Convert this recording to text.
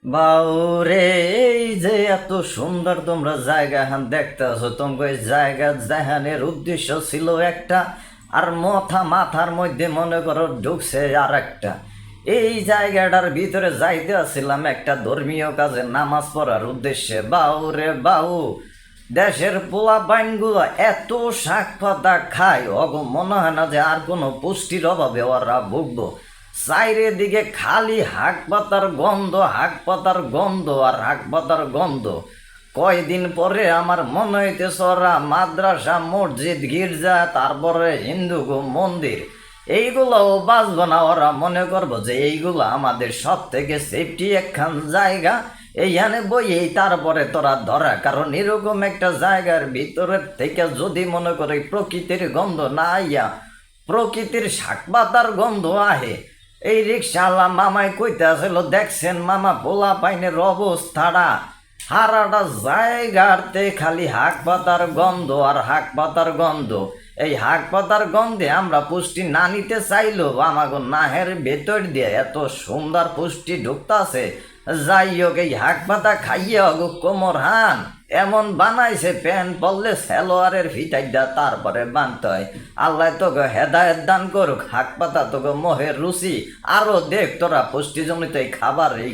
বাউরে, এই যে এত সুন্দর তোমরা জায়গা হান দেখতে আছো, তোমাকে এই জায়গা দেখানোর উদ্দেশ্য ছিল একটা, আর মাথার মধ্যে মনে করো ঢুকছে আর একটা। এই জায়গাটার ভিতরে যাইতে আসছিলাম একটা ধর্মীয় কাজে, নামাজ পড়ার উদ্দেশ্যে। বাউরে বাউ, দেশের পোলা বাইনগুলো এত শাক পাতা খায়, অগ মনে হয় না যে আর কোনো পুষ্টির অভাবে ওরা ভুগবো। চাইরে দিকে খালি হাক পাতার গন্ধ, হাক পাতার গন্ধ আর হাক পাতার গন্ধ। কয়দিন পরে আমার মনে হইতেছে ওরা মাদ্রাসা, মসজিদ, গির্জা, তারপরে হিন্দু মন্দির এইগুলোও বাঁচবো না। ওরা মনে করবো যে এইগুলো আমাদের সব থেকে সেফটি একখান জায়গা, এইখানে বইয়েই তারপরে তোরা ধরা। কারণ এরকম একটা জায়গার ভিতরের থেকে যদি মনে করে প্রকৃতির গন্ধ না আইয়া প্রকৃতির শাক পাতার গন্ধ আহে। এই রিক্সাওয়ালা মামাই কইতে আসল, দেখছেন মামা পোলা পাইনের অবস্থাটা, হারাটা জায়গাতে খালি হাক পাতার গন্ধ আর হাক পাতার গন্ধ। এই হাক পাতার গন্ধে আমরা পুষ্টি না নিতে চাইলেও আমাগো নাহের ভেতর দিয়ে এত সুন্দর পুষ্টি ঢুকতাছে। যাই হোক, এই হাক পাতা খাইয়ে অগো কোমর হান এমন বানাইছে, প্যান্ট পরলে সেলোয়ারের ফিটাই দা তারপরে বানতে হয়। আল্লাহ তোকে হেদায়েত দান করুক। হাক পাতা তোকে মোহের রুচি আরো দেখ, তোরা পুষ্টিজনিত এই খাবার এই